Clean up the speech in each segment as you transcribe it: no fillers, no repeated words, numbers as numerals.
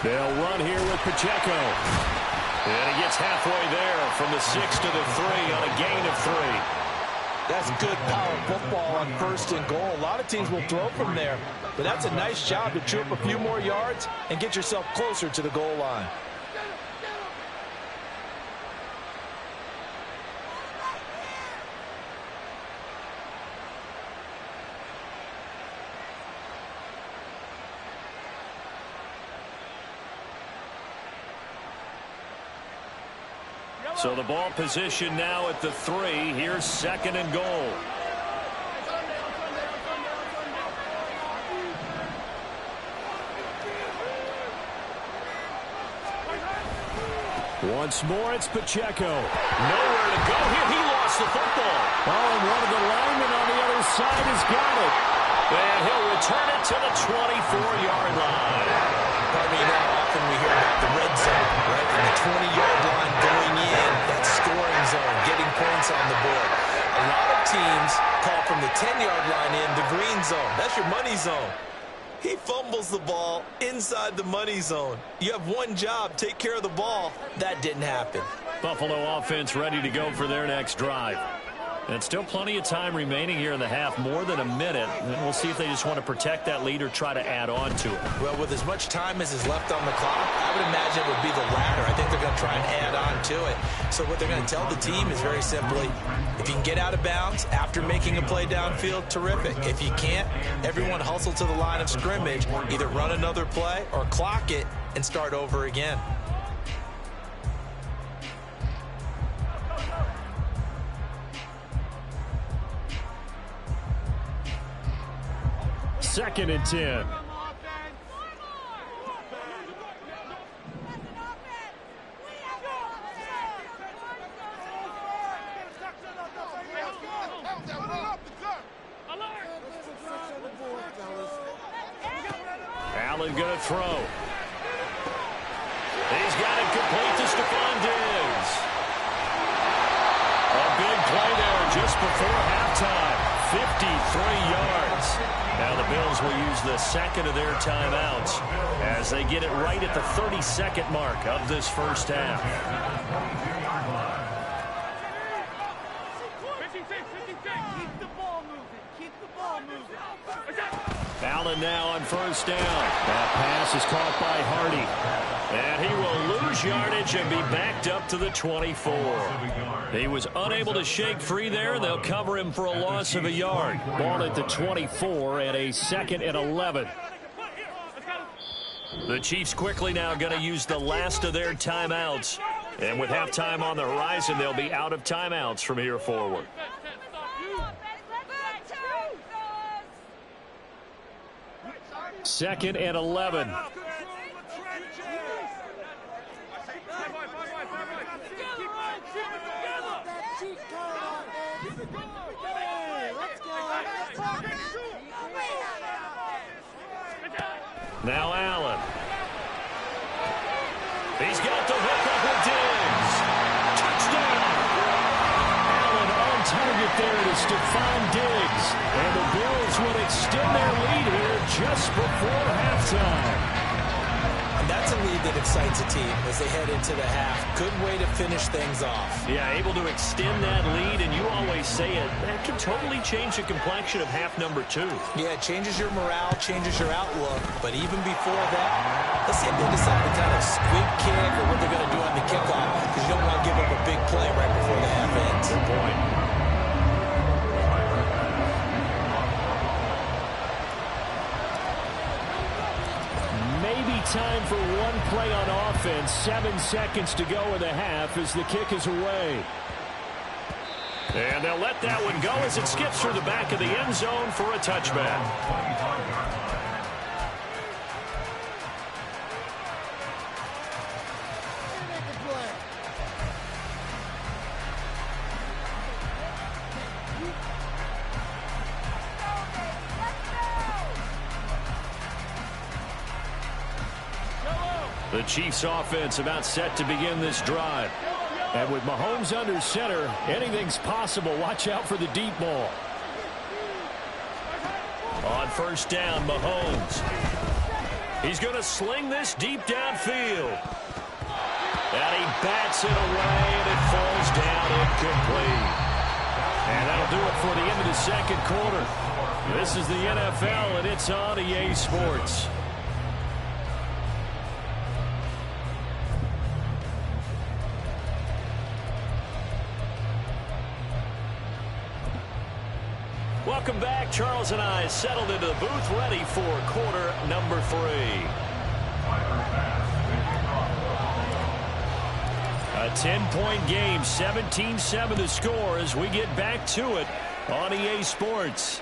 They'll run here with Pacheco. And he gets halfway there from the 6 to the 3 on a gain of 3. That's good power football on 1st and goal. A lot of teams will throw from there, but that's a nice job to chew up a few more yards and get yourself closer to the goal line. So the ball position now at the 3. Here's 2nd and goal. Once more, it's Pacheco. Nowhere to go here. He lost the football. Oh, and one of the linemen on the other side has got it. And he'll return it to the 24-yard line. Probably not often we hear about the red zone, right? From the 20-yard line going in, that scoring zone, getting points on the board. A lot of teams call from the 10-yard line in the green zone. That's your money zone. He fumbles the ball inside the money zone. You have one job, take care of the ball. That didn't happen. Buffalo offense ready to go for their next drive. And still plenty of time remaining here in the half, more than a minute. And we'll see if they just want to protect that lead or try to add on to it. Well, with as much time as is left on the clock, I would imagine it would be the latter. I think they're going to try and add on to it. So what they're going to tell the team is very simply, if you can get out of bounds after making a play downfield, terrific. If you can't, everyone hustle to the line of scrimmage, either run another play or clock it and start over again. Second and 10. Allen going to throw. He's got it complete to Stephon Diggs. A big play there just before halftime. 53 yards. Now the Bills will use the 2nd of their timeouts as they get it right at the 30-second mark of this first half. Allen now on 1st down. That pass is caught by Hardy. And he will lose yardage and be backed up to the 24. He was unable to shake free there. They'll cover him for a loss of a yard. Ball at the 24 and a 2nd and 11. The Chiefs quickly now going to use the last of their timeouts. And with halftime on the horizon, they'll be out of timeouts from here forward. Second and 11. Now Allen. He's got the hook up with Diggs. Touchdown. Allen on target there to Stephon Diggs. And the Bills would extend their lead here just before halftime. And that's a lead that excites a team as they head into the half. Good way to finish things off. Yeah, able to extend that lead, and you always say it, that can totally change the complexion of half number 2. Yeah, it changes your morale, changes your outlook. But even before that, let's see if they decide to kind of squib kick or what they're going to do on the kickoff, because you don't want to give up a big play right before the half ends. Good point. Time for one play on offense. 7 seconds to go in the half as the kick is away. And they'll let that one go as it skips through the back of the end zone for a touchback. The Chiefs offense about set to begin this drive. And with Mahomes under center, anything's possible. Watch out for the deep ball. On 1st down, Mahomes. He's going to sling this deep downfield. And he bats it away, and it falls down incomplete. And that'll do it for the end of the second quarter. This is the NFL, and it's on EA Sports. Welcome back. Charles and I settled into the booth, ready for quarter number 3. A 10-point game, 17-7 the score as we get back to it on EA Sports.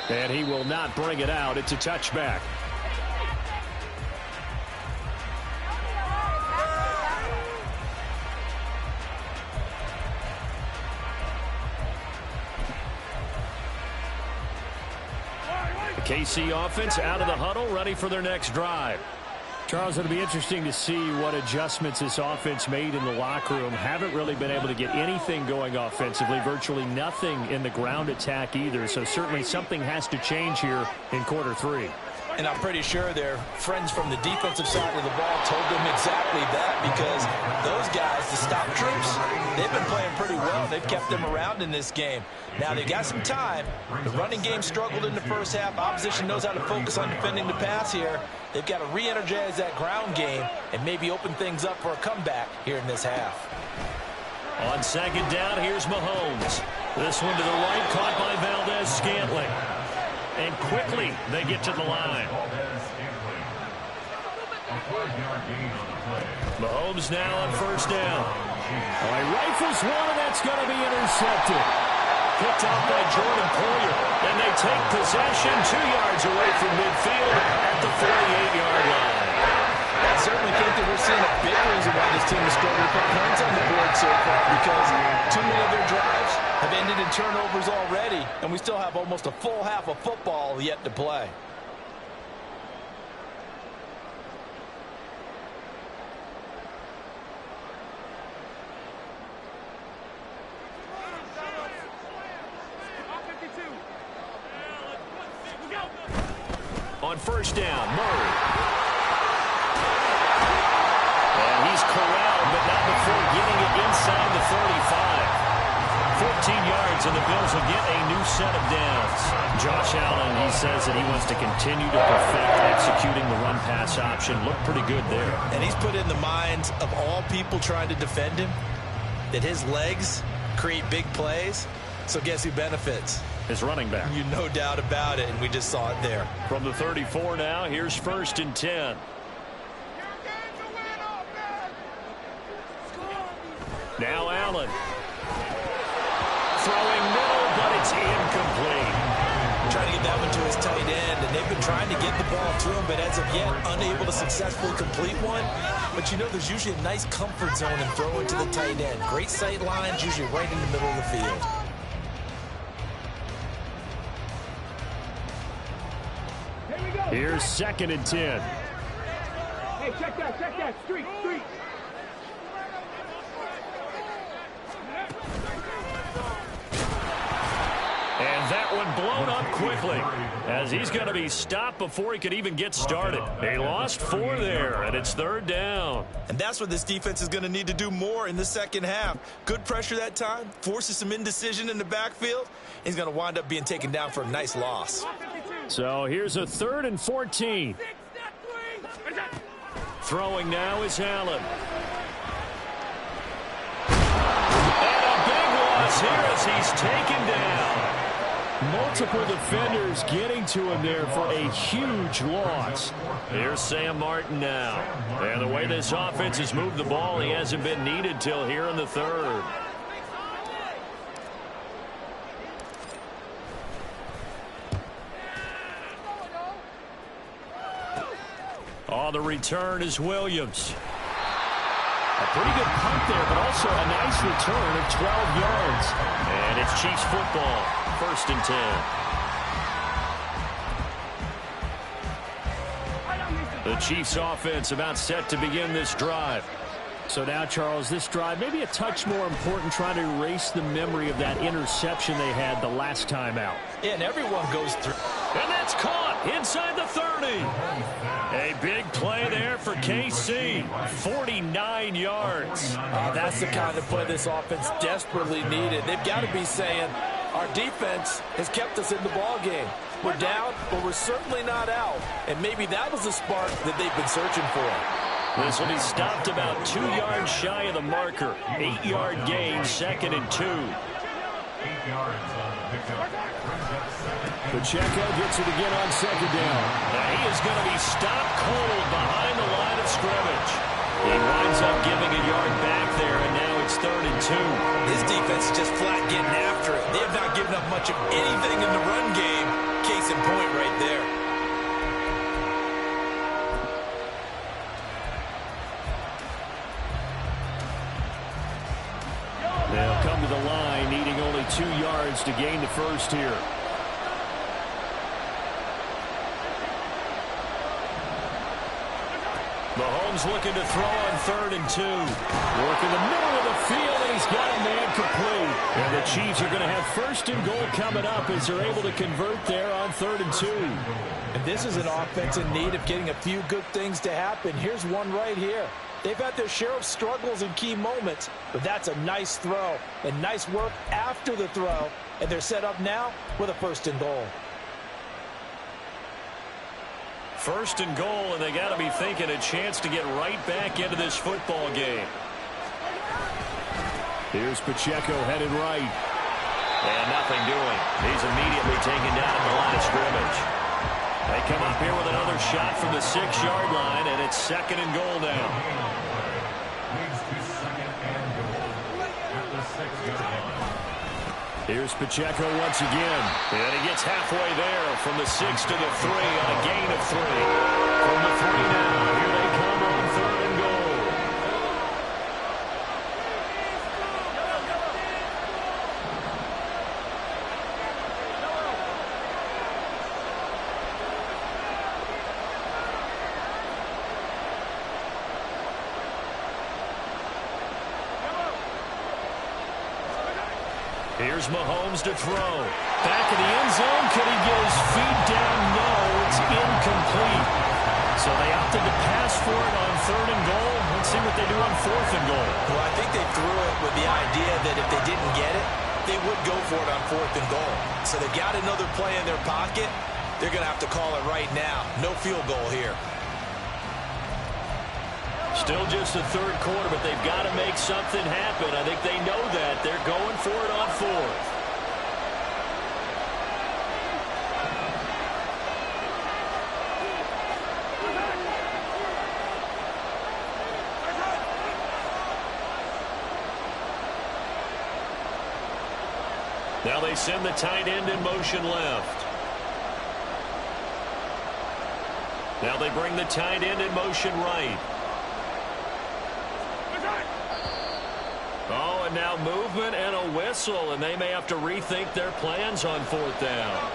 And he will not bring it out. It's a touchback. The KC offense out of the huddle, ready for their next drive. Charles, it'll be interesting to see what adjustments this offense made in the locker room. Haven't really been able to get anything going offensively, virtually nothing in the ground attack either. So certainly something has to change here in quarter 3. And I'm pretty sure their friends from the defensive side of the ball told them exactly that, because those guys, the stop troops, they've been playing pretty well. They've kept them around in this game. Now they got some time. The running game struggled in the first half. Opposition knows how to focus on defending the pass here. They've got to re-energize that ground game and maybe open things up for a comeback here in this half. On second down, here's Mahomes. This one to the right, caught by Valdez-Scantling. And quickly they get to the line. Mahomes now on first down. He rifles one, and that's going to be intercepted. Picked off by Jordan Poyer. And they take possession 2 yards away from midfield at the 48-yard line. I certainly think that we're seeing a big reason why this team has struggled to put points on the board so far, because too many of their drives have ended in turnovers already, and we still have almost a full half of football yet to play. On first down, Murray. And he's corralled, but not before getting it inside the 45. 14 yards, and the Bills will get a new set of downs. Josh Allen, he says that he wants to continue to perfect executing the run-pass option. Looked pretty good there. And he's put in the minds of all people trying to defend him that his legs create big plays. So guess who benefits? His running back. You no doubt about it, and we just saw it there. From the 34 now, here's first and 10. Now Allen. Throwing middle, but it's incomplete. Trying to get that one to his tight end, and they've been trying to get the ball to him, but as of yet, unable to successfully complete one. But you know, there's usually a nice comfort zone in throwing to the tight end. Great sight lines, usually right in the middle of the field. Here's second and 10. Hey, check that, street. And that one blown up quickly, as he's going to be stopped before he could even get started. They lost 4 there, and it's third down. And that's what this defense is going to need to do more in the second half. Good pressure that time, forces some indecision in the backfield. He's going to wind up being taken down for a nice loss. So here's a third and 14. Throwing now is Allen. And a big loss here as he's taken down. Multiple defenders getting to him there for a huge loss. Here's Sam Martin now. And the way this offense has moved the ball, he hasn't been needed till here in the third. On the return is Williams. A pretty good punt there, but also a nice return of 12 yards. And it's Chiefs football, first and 10. The Chiefs offense about set to begin this drive. So now, Charles, this drive maybe a touch more important, trying to erase the memory of that interception they had the last time out. Yeah, and everyone goes through. And that's caught. inside the 30. A big play there for KC. 49 yards. That's the kind of play this offense desperately needed. They've got to be saying, our defense has kept us in the ballgame. We're down, but we're certainly not out. And maybe that was the spark that they've been searching for. This will be stopped about 2 yards shy of the marker. 8-yard gain, 2nd and 2. 8 yards on the pickup. Pacheco gets it again on 2nd down. Now he is going to be stopped cold behind the line of scrimmage. He winds up giving a yard back there, and now it's 3rd and 2. This defense is just flat getting after it. They have not given up much of anything in the run game. Case in point right there. They'll come to the line, needing only 2 yards to gain the first here. Mahomes looking to throw on 3rd and 2. Working the middle of the field, and he's got a man complete. And the Chiefs are going to have 1st and goal coming up as they're able to convert there on 3rd and 2. And this is an offense in need of getting a few good things to happen. Here's one right here. They've had their share of struggles in key moments, but that's a nice throw and nice work after the throw. And they're set up now with a 1st and goal. 1st and goal, and they got to be thinking a chance to get right back into this football game. Here's Pacheco headed right. And nothing doing. He's immediately taken down at the line of scrimmage. They come up here with another shot from the 6-yard line, and it's 2nd and goal now. Leads to 2nd and goal at the 6-yard line. Here's Pacheco once again. And he gets halfway there from the 6 to the 3 on a gain of 3. From the 3 now, here they come on 3rd and goal. Here's Mahomes to throw. Back in the end zone. Could he get his feet down? No, it's incomplete. So they opted to pass for it on 3rd and goal. Let's see what they do on 4th and goal. Well, I think they threw it with the idea that if they didn't get it, they would go for it on 4th and goal. So they got another play in their pocket. They're going to have to call it right now. No field goal here. Still just the 3rd quarter, but they've got to make something happen. I think they know that. They're going for it on 4th. Now they send the tight end in motion left. Now they bring the tight end in motion right. Oh, and now movement and a whistle, and they may have to rethink their plans on 4th down.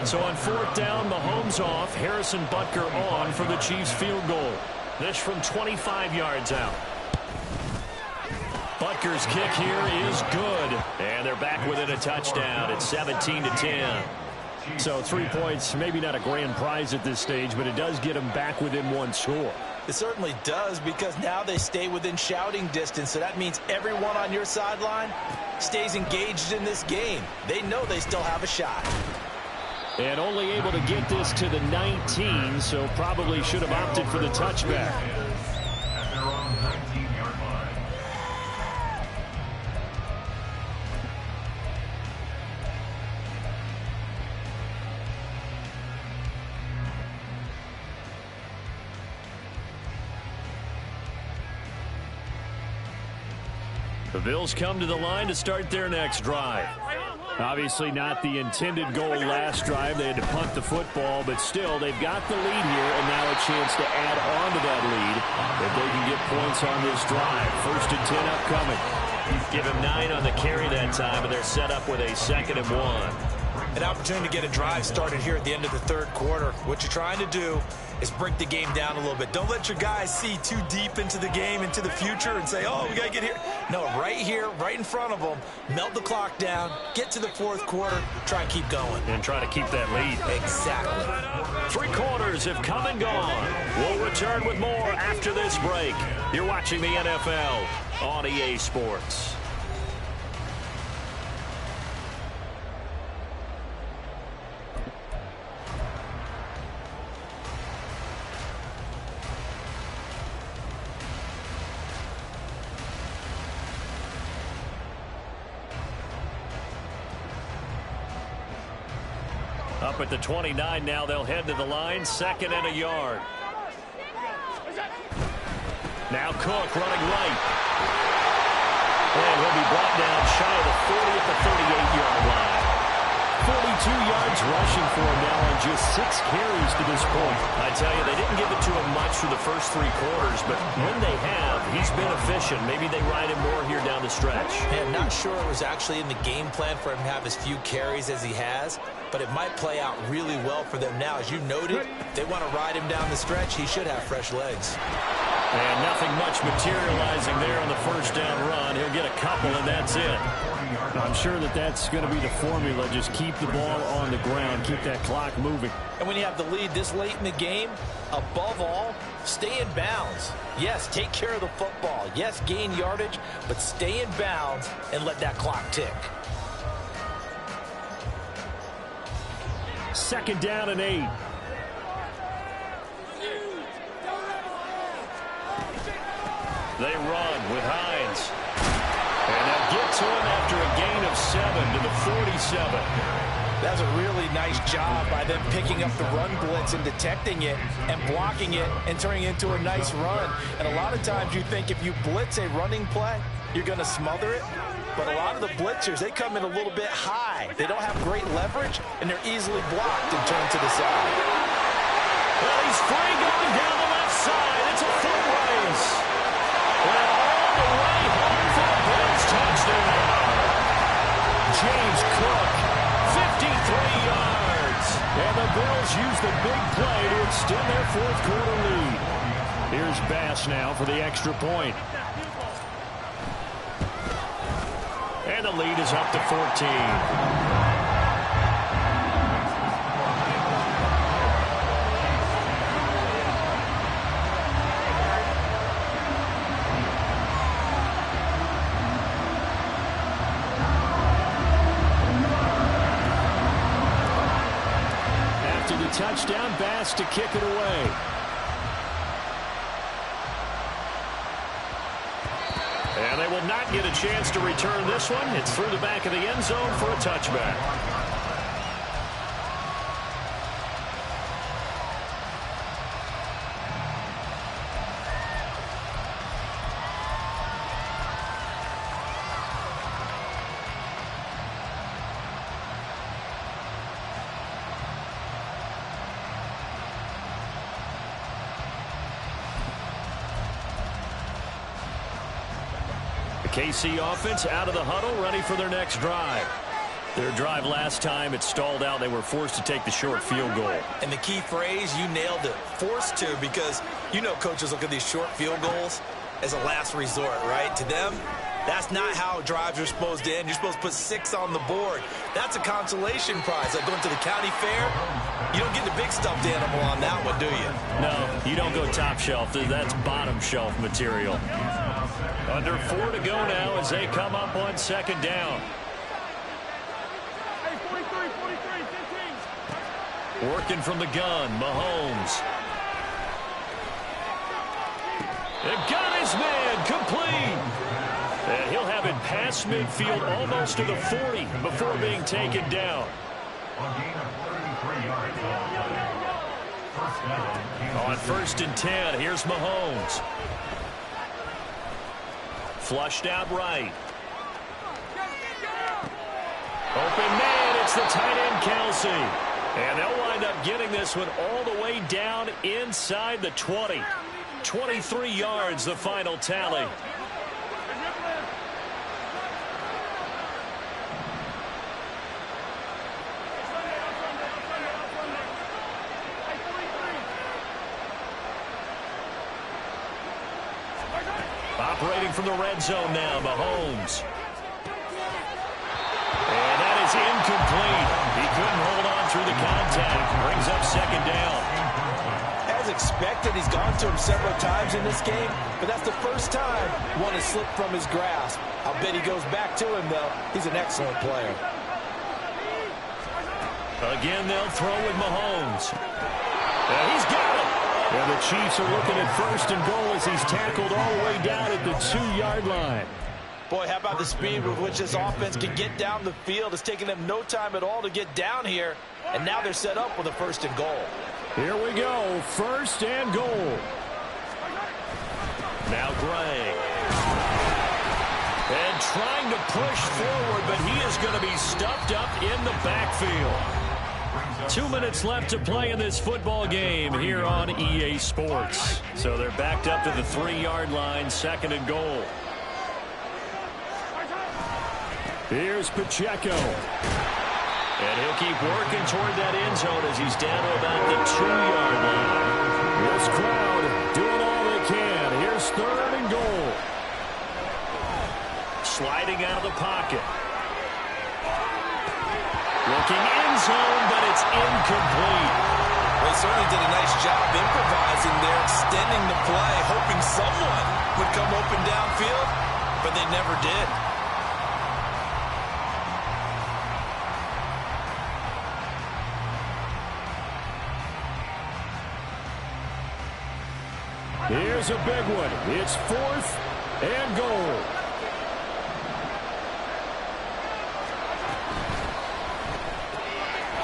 So on 4th down, Mahomes off, Harrison Butker on for the Chiefs field goal. This from 25 yards out. Butker's kick here is good, and they're back within a touchdown. It's 17-10. So 3 points, maybe not a grand prize at this stage, but it does get them back within 1 score. It certainly does, because now they stay within shouting distance. So that means everyone on your sideline stays engaged in this game. They know they still have a shot. And only able to get this to the 19, so probably should have opted for the touchback. At their own 19-yard line. The Bills come to the line to start their next drive. Obviously not the intended goal last drive. They had to punt the football, but still, they've got the lead here, and now a chance to add on to that lead if they can get points on this drive. 1st and 10 upcoming. Give him 9 on the carry that time, and they're set up with a 2nd and 1. An opportunity to get a drive started here at the end of the 3rd quarter. What you're trying to do is break the game down a little bit. Don't let your guys see too deep into the game, into the future, and say, oh, we got to get here. No, right here, right in front of them, melt the clock down, get to the fourth quarter, try and keep going. And try to keep that lead. Exactly. 3 quarters have come and gone. We'll return with more after this break. You're watching the NFL on EA Sports. Up at the 29 now, they'll head to the line, 2nd and a yard. Now Cook running right. And he'll be brought down shy of the 40 at the 38-yard line. 42 yards rushing for him now on just 6 carries to this point. I tell you, they didn't give it to him much for the first 3 quarters, but when they have, he's been efficient. Maybe they ride him more here down the stretch. Man, not sure it was actually in the game plan for him to have as few carries as he has, but it might play out really well for them now. As you noted, if they want to ride him down the stretch, he should have fresh legs. And nothing much materializing there on the first down run. He'll get a couple, and that's it. I'm sure that that's going to be the formula. Just keep the ball on the ground, keep that clock moving. And when you have the lead this late in the game, above all, stay in bounds. Yes, take care of the football. Yes, gain yardage, but stay in bounds and let that clock tick. 2nd down and 8. They run with Hines. And they'll get to him after a gain of 7 to the 47. That's a really nice job by them picking up the run blitz and detecting it and blocking it and turning it into a nice run. And a lot of times you think if you blitz a running play, you're going to smother it. But a lot of the blitzers, they come in a little bit high. They don't have great leverage, and they're easily blocked and turned to the side. Well, he's free going down the left side. It's a foot race. And all the way home for the Bills touchdown. James Cook, 53 yards. And the Bills use the big play to extend their fourth quarter lead. Here's Bass now for the extra point. And the lead is up to 14. Touchdown, Bass to kick it away. And they will not get a chance to return this one. It's through the back of the end zone for a touchback. KC offense out of the huddle, ready for their next drive. Their drive last time, it stalled out. They were forced to take the short field goal. And the key phrase, you nailed it, forced to, because you know coaches look at these short field goals as a last resort, right? To them, that's not how drives are supposed to end. You're supposed to put 6 on the board. That's a consolation prize. Like going to the county fair, you don't get the big stuffed animal on that one, do you? No, you don't go top shelf. That's bottom shelf material. Under 4 to go now as they come up on 2nd down. Hey, 43, 15. Working from the gun, Mahomes. And got his man complete. And he'll have it past midfield almost to the 40 before being taken down. On 1st and 10, here's Mahomes. Flushed out right. Open man, it's the tight end Kelsey. And they'll wind up getting this one all the way down inside the 20. 23 yards, the final tally. Operating from the red zone now, Mahomes. And that is incomplete. He couldn't hold on through the contact. Brings up second down. As expected, he's gone to him several times in this game, but that's the first time one has slipped from his grasp. I'll bet he goes back to him, though. He's an excellent player. Again, they'll throw with Mahomes. And he's got it. And the Chiefs are looking at first and goal as he's tackled all the way down at the 2-yard line. Boy, how about the speed with which this offense can get down the field? It's taken them no time at all to get down here, and now they're set up with a first and goal. Here we go, first and goal. Now Gray. And trying to push forward, but he is going to be stuffed up in the backfield. 2 minutes left to play in this football game here on EA Sports. So they're backed up to the 3-yard line, second and goal. Here's Pacheco. And he'll keep working toward that end zone as he's down to about the 2-yard line. This crowd doing all they can. Here's third and goal. Sliding out of the pocket. Looking end zone, but it's incomplete. Well, he certainly did a nice job improvising there, extending the play, hoping someone would come open downfield, but they never did. Here's a big one. It's fourth and goal.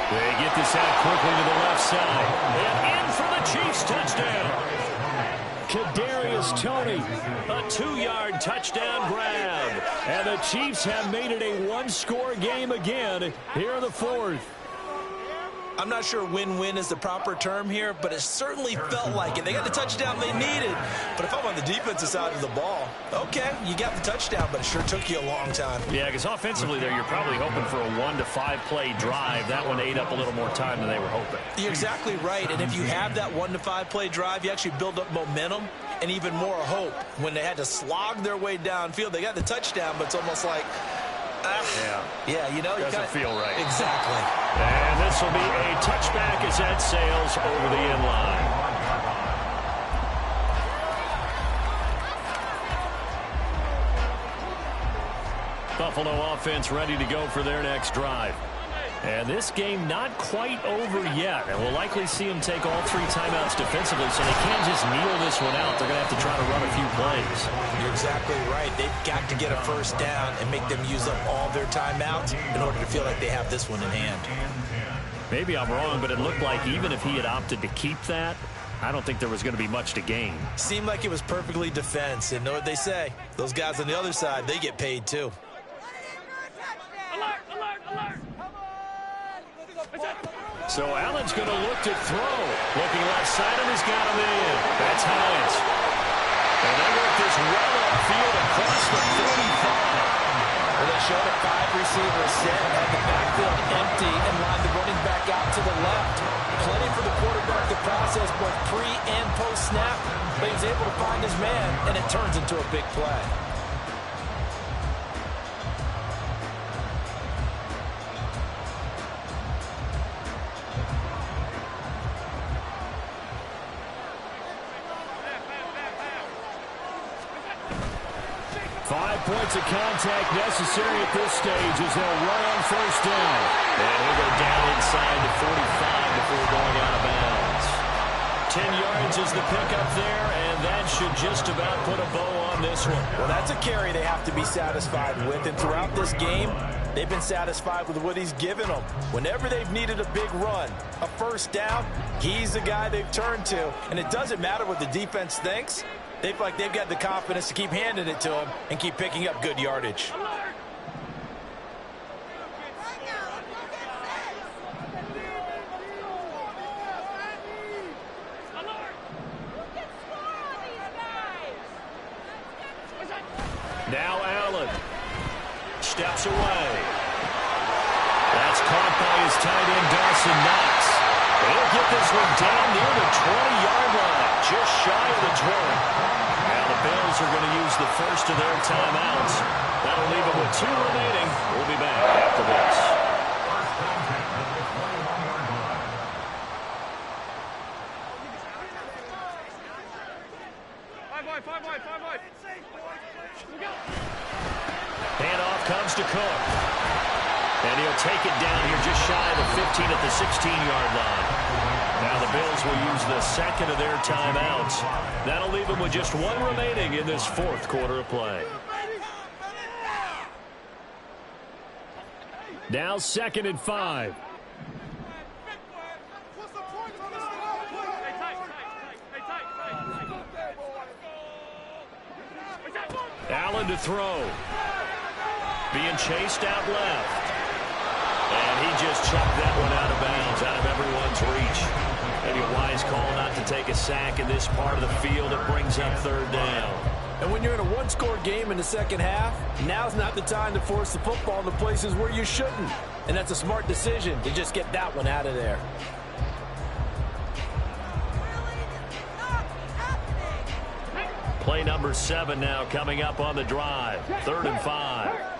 They get this out quickly to the left side. And in for the Chiefs touchdown. Kadarius Toney, a 2-yard touchdown grab. And the Chiefs have made it a one-score game again here in the fourth. I'm not sure win-win is the proper term here, but it certainly felt like it. They got the touchdown they needed. But if I'm on the defensive side of the ball, okay, you got the touchdown, but it sure took you a long time. Yeah, because offensively there, you're probably hoping for a 1 to 5 play drive. That one ate up a little more time than they were hoping. You're exactly right. And if you have that 1 to 5 play drive, you actually build up momentum and even more hope. When they had to slog their way downfield, they got the touchdown, but it's almost like, yeah, you know, doesn't feel right. Exactly. And this will be a touchback as that sails over the end line. Buffalo offense ready to go for their next drive. And this game not quite over yet. And we'll likely see them take all 3 timeouts defensively, so they can't just kneel this one out. They're going to have to try to run a few plays. You're exactly right. They've got to get a first down and make them use up all their timeouts in order to feel like they have this one in hand. Maybe I'm wrong, but it looked like even if he had opted to keep that, I don't think there was going to be much to gain. Seemed like it was perfectly defense. And know what they say? Those guys on the other side, they get paid too. Alert, alert, alert. So Allen's going to look to throw. Looking left side, and he's got him in. That's Hines. And they work this well upfield across the 35. Well, they showed a 5 receiver set, had the backfield empty, and lined the running back out to the left. Plenty for the quarterback to process both pre and post snap, but he's able to find his man, and it turns into a big play. 5 points of contact necessary at this stage as they'll run on first down. And he'll go down inside the 45 before going out of bounds. 10 yards is the pickup there, and that should just about put a bow on this one. Well, that's a carry they have to be satisfied with, and throughout this game, they've been satisfied with what he's given them. Whenever they've needed a big run, a first down, he's the guy they've turned to. And it doesn't matter what the defense thinks. They feel like they've got the confidence to keep handing it to him and keep picking up good yardage. Now Allen steps away. That's caught by his tight end, Dawson Knox. They'll get this one down near the 20-yard line, just shy of the 20. Now the the Bills are going to use the first of their timeouts. That'll leave them with 2 remaining. We'll be back after this. Handoff comes to Cook. And he'll take it down here just shy of the 15 at the 16-yard line. Now the Bills will use the second of their timeouts. That'll leave them with just 1 remaining in this 4th quarter of play. Now 2nd and 5. Allen to throw. Being chased out left. And he just chucked that one out of bounds, out of everyone's reach. Maybe a wise call not to take a sack in this part of the field. It brings up 3rd down. And when you're in a one-score game in the second half, now's not the time to force the football into places where you shouldn't. And that's a smart decision to just get that one out of there. Play number 7 now coming up on the drive. 3rd and 5.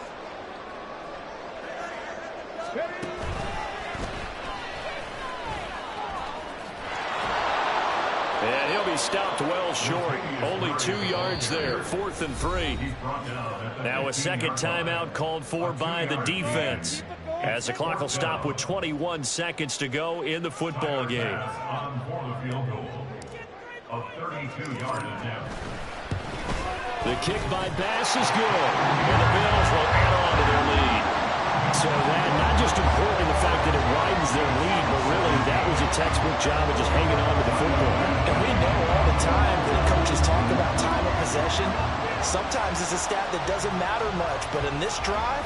And he'll be stopped well short. Only 2 yards there. 4th and 3. Now a second timeout called for by the defense, as the clock will stop with 21 seconds to go in the football game. On for the field goal of 32-yard attempt. The kick by Bass is good, and the Bills will add on to their lead. So that not just important in the fact that it widens their lead, but really that was a textbook job of just hanging on to the football. And we know all the time that coaches talk about time of possession. Sometimes it's a stat that doesn't matter much, but in this drive,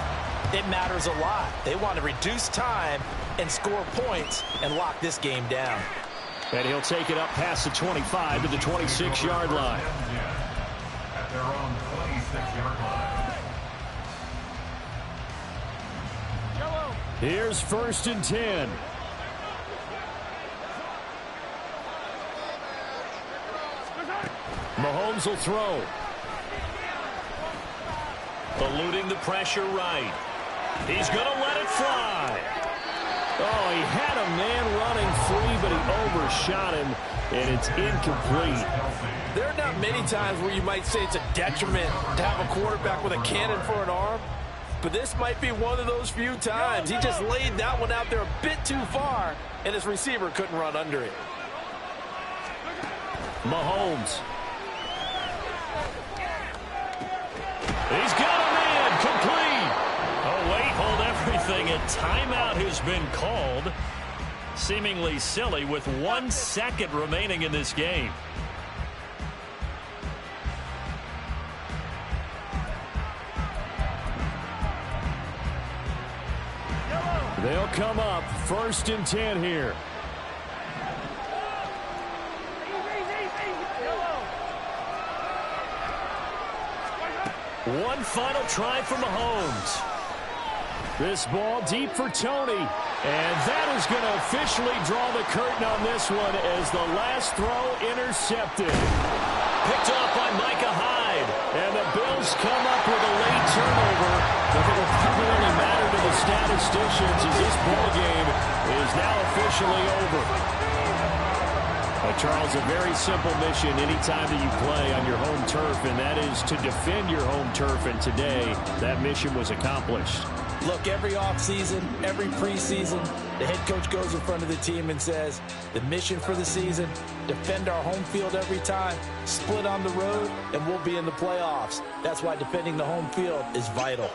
it matters a lot. They want to reduce time and score points and lock this game down. And he'll take it up past the 25 to the 26-yard line. At their own 26-yard line. Here's 1st and 10. Mahomes will throw. Eluding the pressure right. He's going to let it fly. Oh, he had a man running free, but he overshot him, and it's incomplete. There are not many times where you might say it's a detriment to have a quarterback with a cannon for an arm, but this might be one of those few times. He just laid that one out there a bit too far, and his receiver couldn't run under it. Mahomes. He's got a man complete. Oh, wait, hold everything. A timeout has been called. Seemingly silly with 1 second remaining in this game. They'll come up 1st and 10 here. One final try for Mahomes. This ball deep for Tony. And that is going to officially draw the curtain on this one as the last throw intercepted. Picked off by Micah Hyde. And the Bills come up with a late turnover. But it will probably only matter to the statisticians as this ball game is now officially over. Charles, a very simple mission anytime that you play on your home turf, and that is to defend your home turf. And today, that mission was accomplished. Look, every offseason, every preseason, the head coach goes in front of the team and says, the mission for the season, defend our home field every time, split on the road, and we'll be in the playoffs. That's why defending the home field is vital.